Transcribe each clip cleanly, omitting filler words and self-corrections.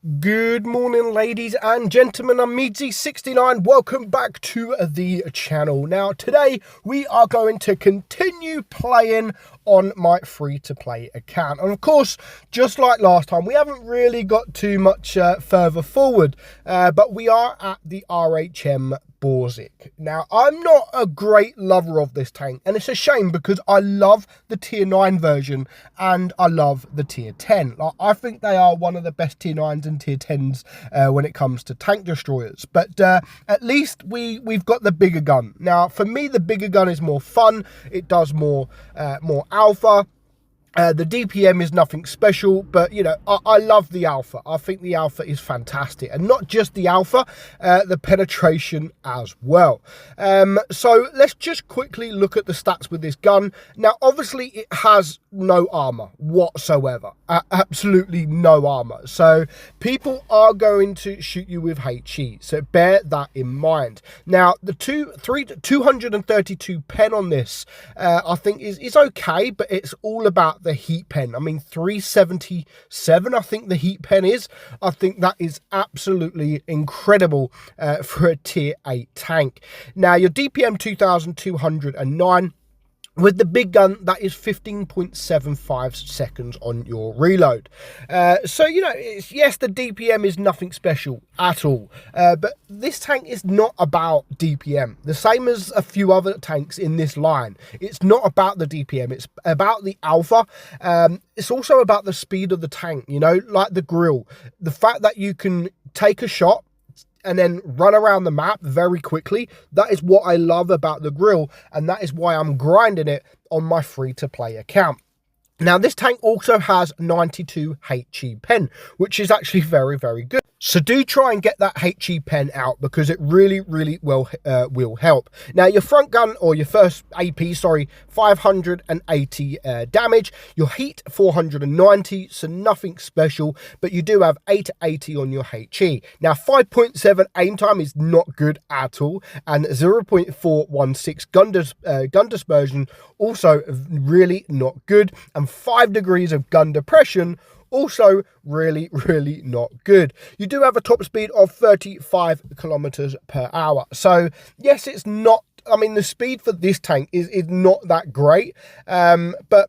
Good morning, ladies and gentlemen. I'm meadsy69. Welcome back to the channel. Now, today we are going to continue playing on my free-to-play account. And of course, just like last time, we haven't really got too much further forward, but we are at the RHM Borsig. Now, I'm not a great lover of this tank, and it's a shame because I love the tier 9 version and I love the tier 10. Like, I think they are one of the best tier 9s and tier 10s when it comes to tank destroyers, but at least we've got the bigger gun. Now, for me, the bigger gun is more fun. It does more alpha. The DPM is nothing special, but, you know, I love the alpha. I think the alpha is fantastic. And not just the alpha, the penetration as well. So let's just quickly look at the stats with this gun. Now, obviously, it has no armor whatsoever. Absolutely no armor. So people are going to shoot you with HE. So bear that in mind. Now, the 232 pen on this, I think is okay, but it's all about the heat pen. I mean, 377 I think the heat pen is. I think that is absolutely incredible for a tier 8 tank. Now, your DPM 2209. With the big gun, that is 15.75 seconds on your reload. So, you know, yes, the DPM is nothing special at all. But this tank is not about DPM. The same as a few other tanks in this line. It's not about the DPM. It's about the alpha. It's also about the speed of the tank, you know, like the grill. The fact that you can take a shot and then run around the map very quickly. That is what I love about the grill, and that is why I'm grinding it on my free-to-play account. Now, this tank also has 92 HE pen, which is actually very, very good. So do try and get that HE pen out because it really, really will help. Now, your front gun, or your first AP, sorry, 580 damage. Your heat, 490, so nothing special, but you do have 880 on your HE. Now, 5.7 aim time is not good at all, and 0.416 gun dispersion, also really not good, and 5 degrees of gun depression, also really, really not good. You do have a top speed of 35 kilometers per hour. So yes, it's not, I mean, the speed for this tank is not that great, but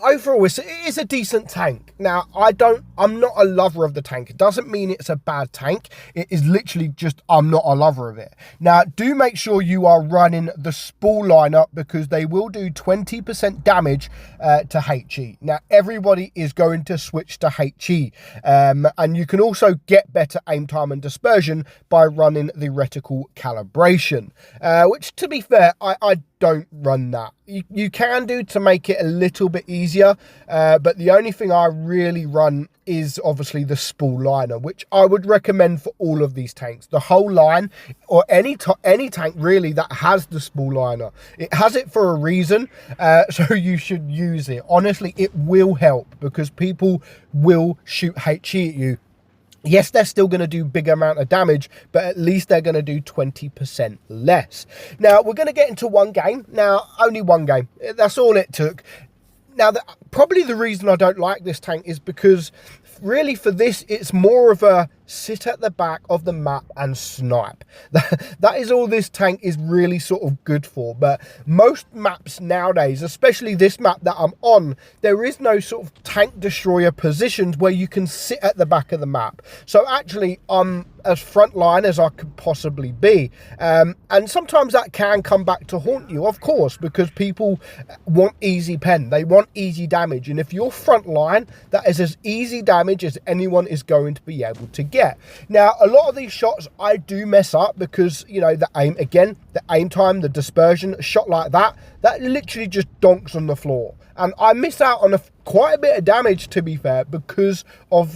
overall, it is a decent tank. Now, I'm not a lover of the tank. It doesn't mean it's a bad tank. It is literally just, I'm not a lover of it. Now, do make sure you are running the spool lineup because they will do 20% damage to HE. Now, everybody is going to switch to HE. And you can also get better aim time and dispersion by running the reticle calibration, which, to be fair, I don't run that. You can do to make it a little bit easier, but the only thing I really run is obviously the spool liner, which I would recommend for all of these tanks. The whole line, or any tank really that has the spool liner. It has it for a reason, so you should use it. Honestly, it will help because people will shoot HE at you. Yes, they're still going to do big amount of damage, but at least they're going to do 20% less. Now, we're going to get into one game. Now, only one game. That's all it took. Now, probably the reason I don't like this tank is because really for this, it's more of a sit at the back of the map and snipe. That is all this tank is really sort of good for. But most maps nowadays, especially this map that I'm on, there is no sort of tank destroyer positions where you can sit at the back of the map. So actually, I'm as front line as I could possibly be. And sometimes that can come back to haunt you, of course, because people want easy pen. They want easy damage. And if you're front line, that is as easy damage as anyone is going to be able to get. Now, a lot of these shots I do mess up because, you know, the aim, again, the aim time, the dispersion, a shot like that literally just donks on the floor. And I miss out on quite a bit of damage, to be fair, because of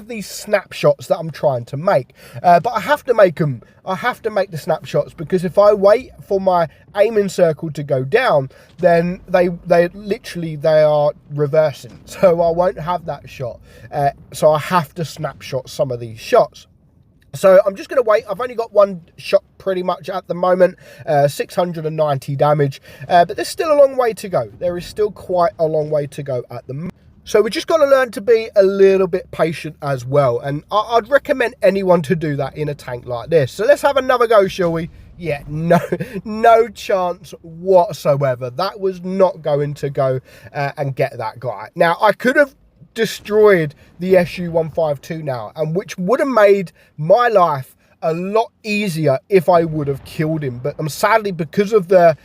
these snapshots that I'm trying to make. But I have to make them. I have to make the snapshots because if I wait for my aiming circle to go down, then they are reversing. So I won't have that shot. So I have to snapshot some of these shots. So I'm just going to wait. I've only got one shot pretty much at the moment, 690 damage, but there's still a long way to go. There is still quite a long way to go at the moment. So we just got to learn to be a little bit patient as well. And I'd recommend anyone to do that in a tank like this. So let's have another go, shall we? Yeah, no chance whatsoever. That was not going to go and get that guy. Now, I could have destroyed the SU-152 now, and which would have made my life a lot easier if I would have killed him. But sadly, because of the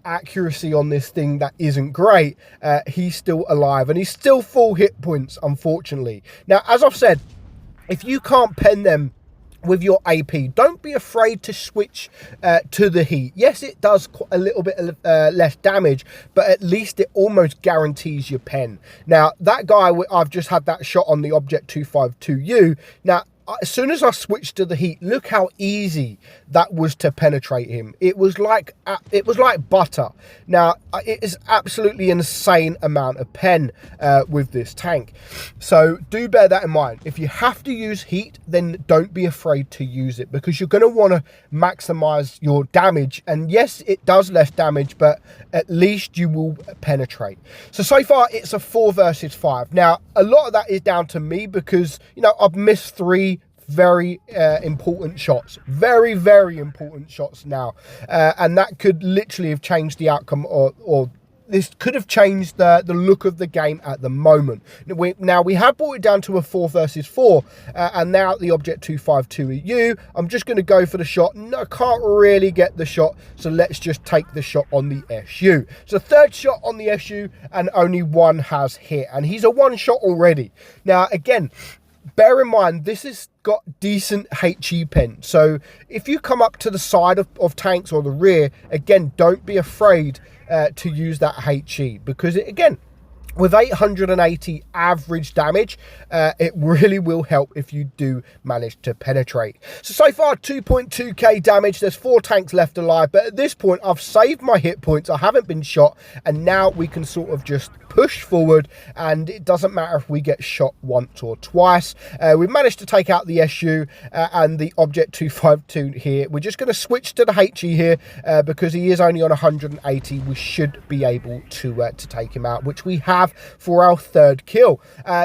accuracy on this thing that isn't great, he's still alive and he's still full hit points, unfortunately. Now, as I've said, if you can't pen them with your AP, don't be afraid to switch to the heat. Yes, it does a little bit less damage, but at least it almost guarantees your pen. Now, that guy, I've just had that shot on the Object 252U. Now, as soon as I switched to the heat, look how easy that was to penetrate him. It was like butter. Now, it is absolutely insane amount of pen with this tank. So do bear that in mind. If you have to use heat, then don't be afraid to use it, because you're going to want to maximize your damage. And yes, it does less damage, but at least you will penetrate. So far, it's a 4 versus 5. Now, a lot of that is down to me because, you know, I've missed 3 very important shots, very important shots now, and that could literally have changed the outcome, or this could have changed the look of the game at the moment. Now we have brought it down to a 4 versus 4, and now the Object 252U, I'm just going to go for the shot. No, can't really get the shot, so let's just take the shot on the SU. So 3rd shot on the SU, and only 1 has hit, and he's a 1 shot already. Now again, bear in mind, this has got decent HE pen. So if you come up to the side of tanks or the rear, again, don't be afraid to use that HE, because again, with 880 average damage, it really will help if you do manage to penetrate. So far, 2.2k damage. There's 4 tanks left alive, but at this point, I've saved my hit points. I haven't been shot, and now we can sort of just push forward, and it doesn't matter if we get shot once or twice. We've managed to take out the SU and the Object 252 here. We're just going to switch to the HE here because he is only on 180. We should be able to take him out, which we have for our 3rd kill.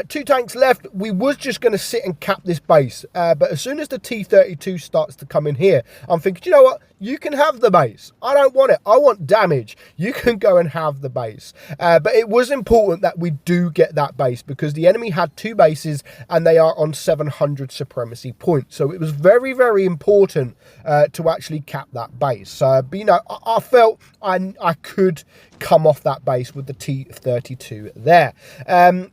2 tanks left. We was just going to sit and cap this base, but as soon as the T-32 starts to come in here, I'm thinking, you know what? You can have the base. I don't want it. I want damage. You can go and have the base. But it was important that we do get that base, because the enemy had 2 bases and they are on 700 supremacy points. So it was very important to actually cap that base. But, you know, I felt I could come off that base with the T-32 there.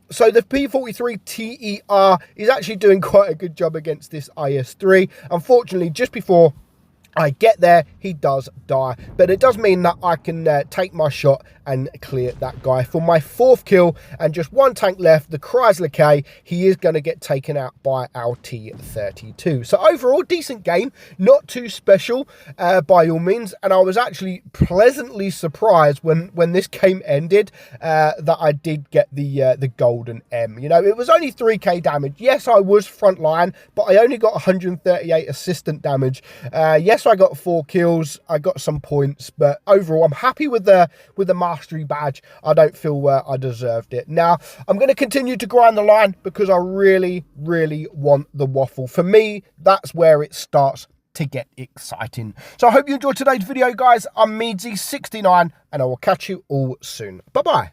So the P-43 TER is actually doing quite a good job against this IS-3. Unfortunately, just before I get there, he does die, but it does mean that I can take my shot and clear that guy for my 4th kill. And just 1 tank left, the Chrysler K. He is going to get taken out by our T-32. So overall, decent game, not too special by all means. And I was actually pleasantly surprised when this game ended that I did get the golden M. You know, it was only 3k damage. Yes, I was front line, but I only got 138 assistant damage. Yes, I got 4 kills. I got some points, but overall, I'm happy with the mastery badge. I don't feel I deserved it. Now, I'm going to continue to grind the line because I really want the waffle. For me, that's where it starts to get exciting. So I hope you enjoyed today's video, guys. I'm meadsy69, and I will catch you all soon. Bye-bye.